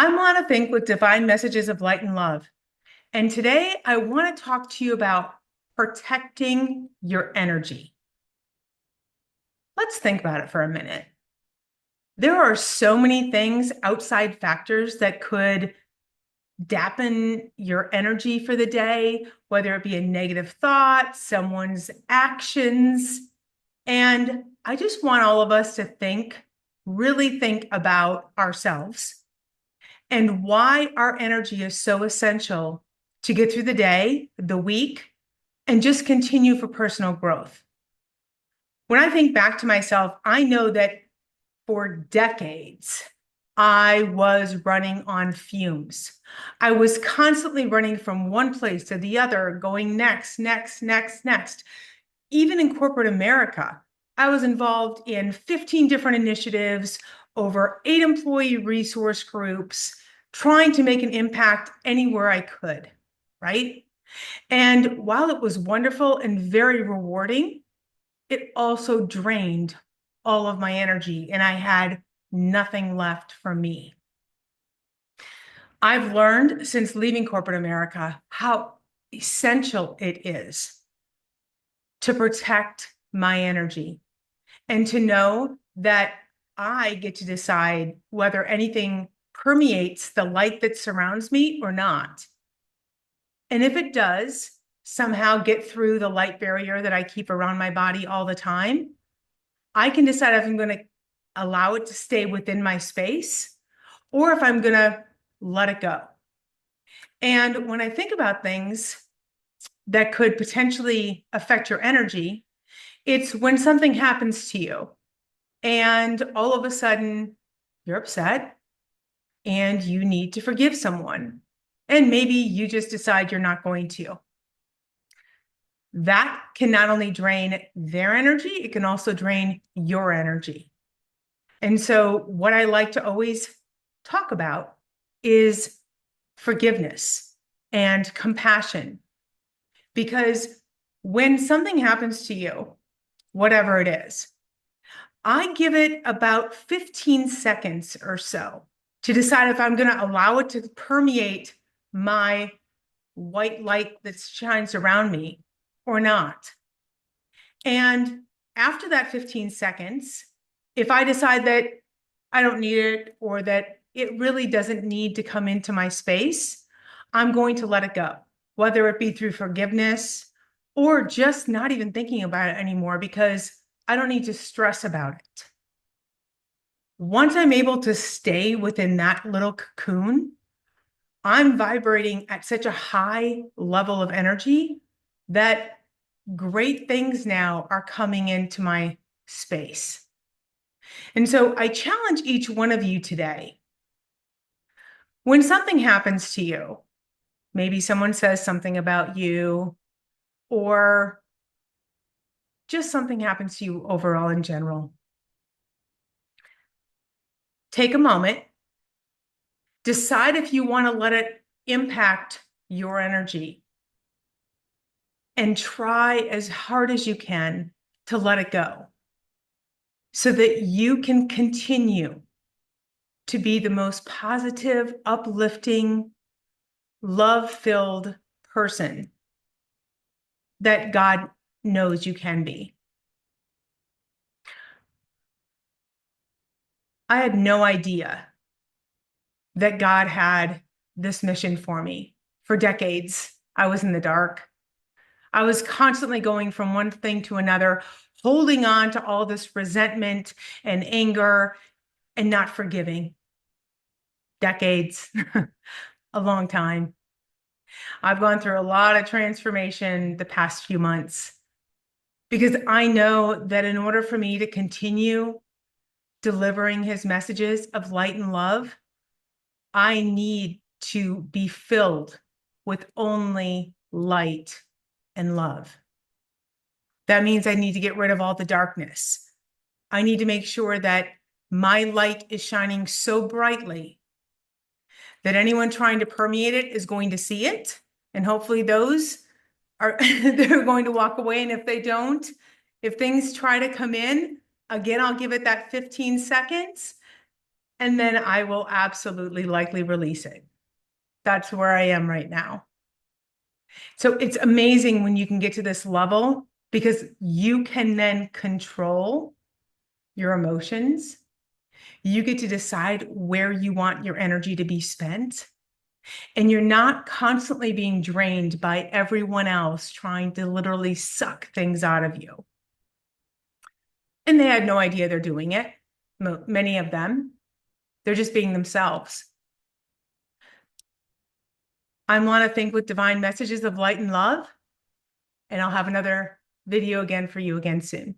I'm Lana Fink with Divine Messages of Light and Love. And today I want to talk to you about protecting your energy. Let's think about it for a minute. There are so many things, outside factors that could dampen your energy for the day, whether it be a negative thought, someone's actions. And I just want all of us to really think about ourselves and why our energy is so essential to get through the day, the week, and just continue for personal growth. When I think back to myself, I know that for decades, I was running on fumes. I was constantly running from one place to the other, going next, next, next, next. Even in corporate America, I was involved in 15 different initiatives, over 8 employee resource groups, trying to make an impact anywhere I could, right? And while it was wonderful and very rewarding, it also drained all of my energy and I had nothing left for me. I've learned since leaving corporate America how essential it is to protect my energy and to know that I get to decide whether anything permeates the light that surrounds me or not. And if it does somehow get through the light barrier that I keep around my body all the time, I can decide if I'm going to allow it to stay within my space or if I'm going to let it go. And when I think about things that could potentially affect your energy, it's when something happens to you and all of a sudden you're upset and you need to forgive someone. And maybe you just decide you're not going to. That can not only drain their energy, it can also drain your energy. And so, what I like to always talk about is forgiveness and compassion. Because when something happens to you, whatever it is, I give it about 15 seconds or so to decide if I'm going to allow it to permeate my white light that shines around me or not. And after that 15 seconds, if I decide that I don't need it or that it really doesn't need to come into my space, I'm going to let it go, whether it be through forgiveness or just not even thinking about it anymore because I don't need to stress about it. Once I'm able to stay within that little cocoon, I'm vibrating at such a high level of energy that great things now are coming into my space. And so I challenge each one of you today. When something happens to you, maybe someone says something about you, or just something happens to you overall in general, take a moment, decide if you want to let it impact your energy, and try as hard as you can to let it go so that you can continue to be the most positive, uplifting, love-filled person that God knows you can be. I had no idea that God had this mission for me. For decades, I was in the dark. I was constantly going from one thing to another, holding on to all this resentment and anger and not forgiving. Decades, a long time. I've gone through a lot of transformation the past few months because I know that in order for me to continue delivering his messages of light and love, I need to be filled with only light and love. That means I need to get rid of all the darkness. I need to make sure that my light is shining so brightly that anyone trying to permeate it is going to see it. And hopefully those are they're going to walk away. And if they don't, if things try to come in, again, I'll give it that 15 seconds and then I will absolutely likely release it. That's where I am right now. So it's amazing when you can get to this level because you can then control your emotions. You get to decide where you want your energy to be spent. And you're not constantly being drained by everyone else trying to literally suck things out of you. And they had no idea they're doing it, many of them. They're just being themselves. I want to think with divine messages of light and love, and I'll have another video again for you again soon.